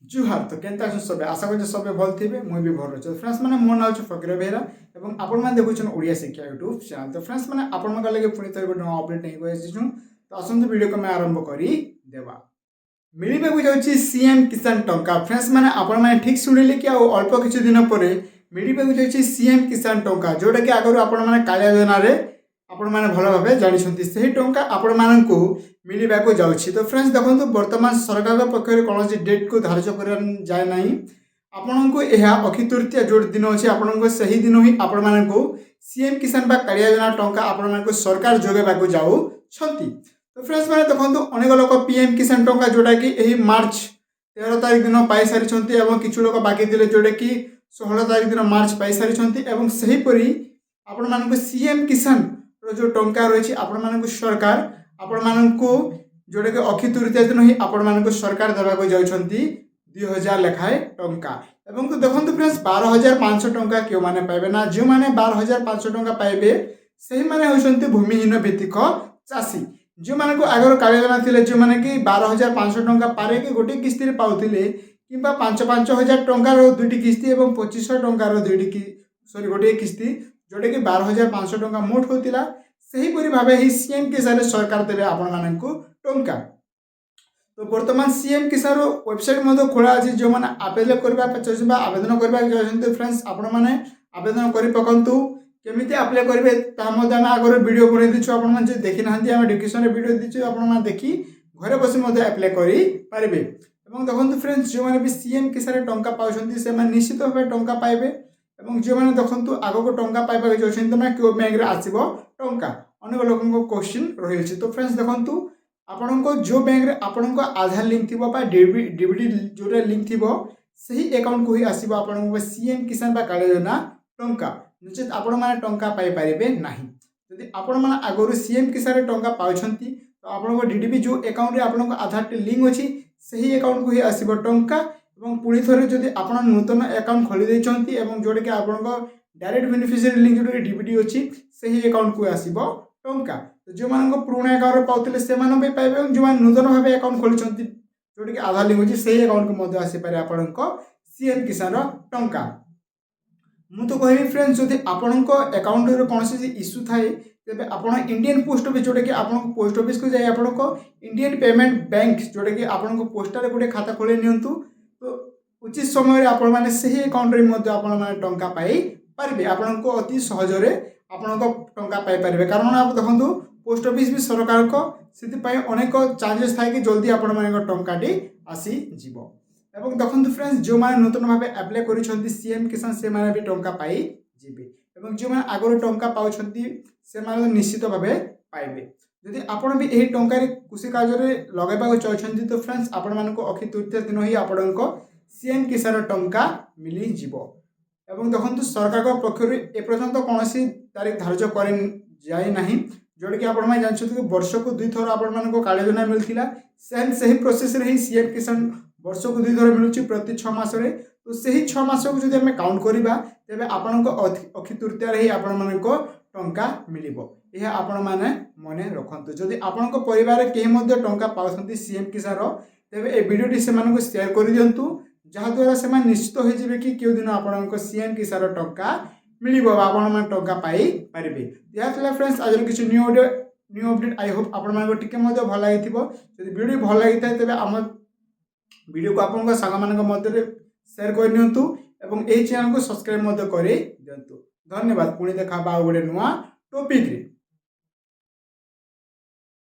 जुहार तो केनता अछन सबे आशा करछे सबे भल थिबे मुई भी भल अछि फ्रेंड्स माने मोर नाम अछि फकीर बेहरा एवं आपण माने देखुछन ओडिया शिक्षा यूट्यूब चैनल तो फ्रेंड्स माने आपण मन लगे पुनी थोर गोटे अपडेट नै कोइ आछिछु तो आसंतु वीडियो को मैं आरंभ करी देबा मिलिबे को जाउछि सीएम किसान टंका फ्रेंड्स माने आपण माने ठीक सुनिले कि अल्प किछि दिन परे मिलिबे को जाउछि सीएम किसान टंका जोटा कि आगरु आपण माने कालिया योजना रे आपण माने भल भाबे जानिछंती सही टंका आपण माननकु मिलिबा को जाउछि तो फ्रेंड्स देखंतु वर्तमान सरकार पक्षर कौन डेट को धार्य कर जाए ना आपण को यह अक्षय तृतीया जो दिन अच्छे आपण से दिन ही आपण मानक सीएम किसान बा कालिया योजना टंका आपण मानक सरकार जोगेबा जाऊ तो फ्रेंड्स मैंने देखो अनेक लोक पीएम किसान टंका जोटा कि यही मार्च 13 तारीख दिन पाई सारी किछु लोक बाकी थे जोटा कि 16 तारीख दिन मार्च पाई सारी सेहीपरि आपण मानक सीएम किसान जो टंका रही आपण मानक सरकार आपण मानक जोटा कि अक्षय तृतीया दिन ही आपण मानक सरकार देवाक जाउछंती 2000 लेखाए टंका एवं तो देखो फ्रेंड्स 12,500 टंका क्यों माने पाइबे ना जो माने 12,500 टंका पाइबे सही माने होछंती भूमिहीन भित्तिक चाषी जो माने को आगर कालिया थिले जो माने कि 12,500 टंका पारे कि गोटे किस्ती रे पाउथिले किंबा 5,000 टंकार दुईटी किस्ती एवं 2500 टंकार दुईटी सॉरी गोटे किस्ती जोटा कि 12,500 टंका मोट होतिला सेहीपरि भावे ही सीएम किसान सरकार देवे आपण मानक टंका तो वर्तमान सीएम किसान वेबसाइट मध्य खोला अछि जो माने आवेदन करबा चाहछन आवेदन करबा चाहछन फ्रेंड्स आपण माने आवेदन करि पकंतु केमिति अप्लाई करिवे ता मध्य हम आगर वीडियो बनै दिछु आपण माने देखि नाहंती हम डिस्क्रिप्शन रे वीडियो दिछु आपण माने देखि घरे बसी मध्य अप्लाई करि पारिबे एवं देखंतु फ्रेंड्स जो माने भी सीएम किसान टंका पाउछंती से माने निश्चित भाबे टंका पाइबे एवं जो माने देखंतु आगो को टंका पाइबा चाहछन त क्यों बैंक रे आसीबो टंका अनेक लोगों क्वेश्चन रही तो फ्रेंड्स देखो आपण जो बैंक रे आपण आधार लिंक थी डीबीटी जो लिंक थी सही अकाउंट को ही आसो आपण सीएम किसान बा कालिया योजना टंका निश्चित आपण मैंने टंका पाई पारे ना जदि आपण मैंने आगुरी सीएम किसान टंका पाँच तो आप डीडीबी जो अकाउंट रे आपण आधार लिंक अच्छी सही अकाउंट को ही आसो टंका और पुणी थे जदि आप नूतन अकाउंट खोली देते जोटा कि आप डायरेक्ट बेनिफिशियरी लिंक जो डीबीटी अच्छी सही अकाउंट को आसो टंका तो जो मान पुराणा अकाउंट पाते से पाइबे जो नूतन भाव अकाउंट खोली जोटा कि आधार लिंक अच्छी से अकाउंट को आसीपे आपण सीएम किसान टंका मु तो कहबी फ्रेंड्स जदि आपण अकाउंट कौन इश्यू थाए तेज आप इंडियन पोस्ट ऑफिस जोटा कि आप पोस्ट ऑफिस को जाए आप इंडियन पेमेंट बैंक जोटा कि आप पोस्टार गोटे खाता खोल नियंतु तो उचित समय आपने से अकाउंट रे टंका पाई पारे आपण को अति सहजरे आपण टंका पाई पारे कारण आप देखो पोस्ट ऑफिस भी सरकार को से अनेक चार्जेस थाए कि जल्दी आपण मान टंकाटी आसी जीवो एवं देखो फ्रेंड्स जो मैंने नूतन भाव अप्लाई कर सीएम किसान से माने भी टंका पाई जीवे एवं जो मैंने आगुरी टंका पाँच से निश्चित भाव पाइबे जदि आपण भी यही टंकार कृषि कार्य लगेगा चाहते तो फ्रेंड्स आपण मान अक्षय तृतीया दिन ही आपण सीएम किसान टंका मिली जीवो एवं देखो सरकार पक्षर एपर्यंत कौन तारीख धार्य कर जाए ना जोटा कि आप जानते कि वर्ष को 2 थर आपण कालिया योजना मिलता सेम से ही प्रोसेस रे ही सीएम किसान वर्ष को 2 थर मिलूँ प्रति 6 मासरे तो सही 6 मास को जब आम काउंट करवा तेज आपण अक्षय तृतीया ही आपण मान टंका मिल यह आपण मैंने मन रखु जदि आपण परिवार कहीं टंका पाँच सीएम किसान तेज ए वीडियोटी से सेयार कर दिंतु जहाद्वारा से निश्चित हो जाए कि क्यों दिन आपण सीएम किसान टंका मिल आपण टंका पाई पारे यह फ्रेंड्स आज किसी न्यू अपडेट आई होप आपण भल लगी जब वीडियो भल लगी था तेज आम वीडियो को आप सांग मध्य सेयार कर नियंतु एवं यही चैनल को सब्सक्राइब कर दिंतु धन्यवाद पुणी देखा गोटे नुआ टॉपिक रे।